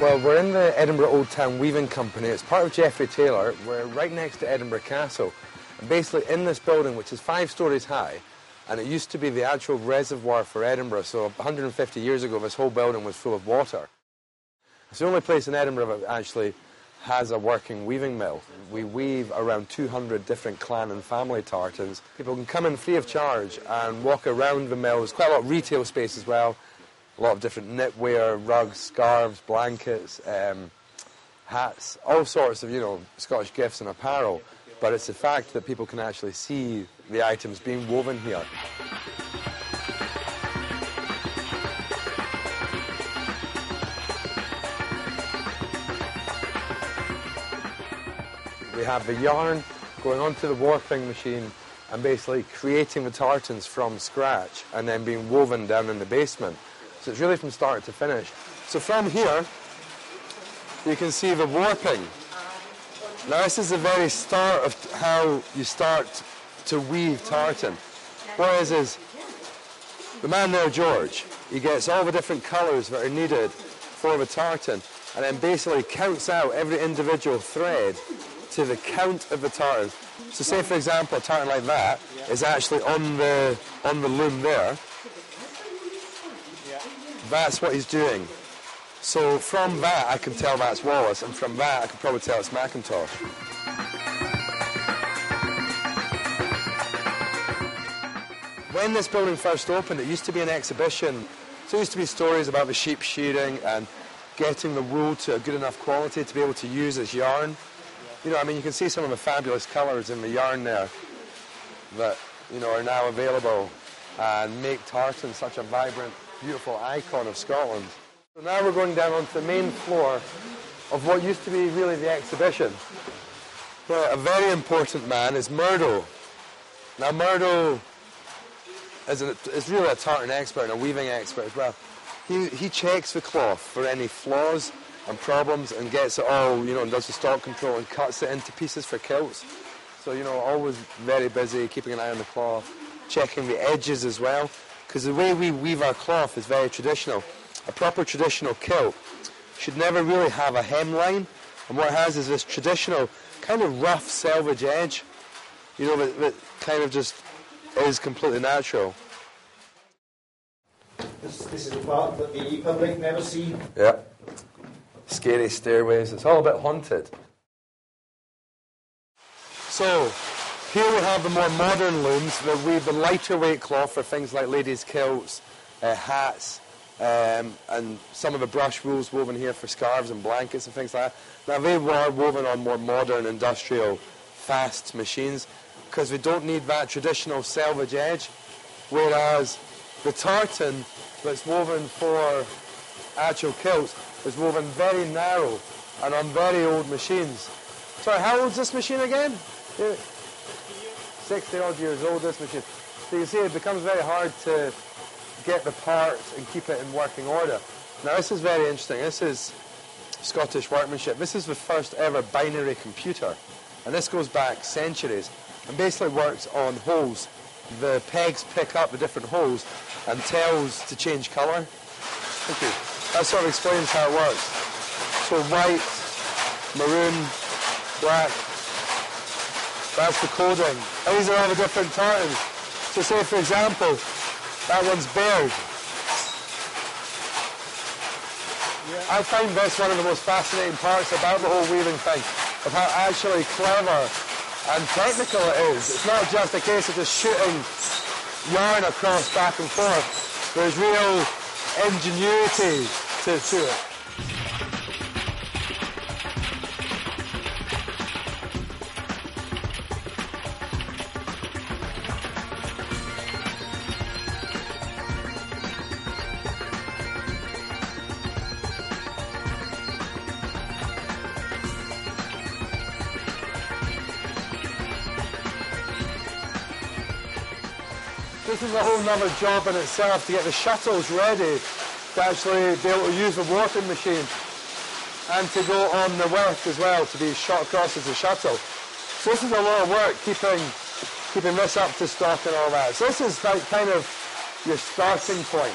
Well, we're in the Edinburgh Old Town Weaving Company. It's part of Geoffrey Taylor. We're right next to Edinburgh Castle. And basically in this building, which is 5 stories high, and it used to be the actual reservoir for Edinburgh, so 150 years ago this whole building was full of water. It's the only place in Edinburgh that actually has a working weaving mill. We weave around 200 different clan and family tartans. People can come in free of charge and walk around the mill. There's quite a lot of retail space as well. A lot of different knitwear, rugs, scarves, blankets, hats, all sorts of, Scottish gifts and apparel. But it's the fact that people can actually see the items being woven here. We have the yarn going onto the warping machine and basically creating the tartans from scratch and then being woven down in the basement. So it's really from start to finish. So from here, you can see the warping. Now this is the very start of how you start to weave tartan. What is the man there, George, he gets all the different colours that are needed for the tartan and then basically counts out every individual thread to the count of the tartan. So say for example a tartan like that is actually on the loom there. That's what he's doing. So from that I can tell that's Wallace, and from that I can probably tell it's Macintosh. When this building first opened, it used to be an exhibition. So there used to be stories about the sheep shearing and getting the wool to a good enough quality to be able to use as yarn. You can see some of the fabulous colours in the yarn there that, are now available and make tartan such a vibrant, beautiful icon of Scotland. So now we're going down onto the main floor of what used to be really the exhibition. Well, a very important man is Murdo. Now Murdo is really a tartan expert and a weaving expert as well. He checks the cloth for any flaws and problems and gets it all, and does the stock control and cuts it into pieces for kilts. So, always very busy, keeping an eye on the cloth, checking the edges as well. Because the way we weave our cloth is very traditional. A proper traditional kilt should never really have a hemline, and what it has is this traditional kind of rough selvage edge, that kind of just is completely natural. This is the part that the public never see. Yeah. Scary stairways. It's all a bit haunted. So, here we have the more modern looms that weave the lighter weight cloth for things like ladies' kilts, hats, and some of the brush wools woven here for scarves and blankets and things like that. Now they were woven on more modern, industrial, fast machines because we don't need that traditional selvage edge, whereas the tartan that's woven for actual kilts is woven very narrow and on very old machines. Sorry, how old is this machine again? 60 odd years old, this machine. So you can see it becomes very hard to get the parts and keep it in working order. Now this is very interesting. This is Scottish workmanship. This is the first ever binary computer. And this goes back centuries and basically works on holes. The pegs pick up the different holes and tells to change colour. Thank you. That sort of explains how it works. So white, maroon, black, that's the coding. And these are all the different tartans. So say for example, that one's bared. Yeah. I find this one of the most fascinating parts about the whole weaving thing, of how actually clever and technical it is. It's not just a case of just shooting yarn across back and forth. There's real ingenuity to it. This is a whole nother job in itself to get the shuttles ready to actually be able to use the warping machine and to go on the work as well, to be shot across as a shuttle. So this is a lot of work, keeping this up to stock and all that. So this is like kind of your starting point.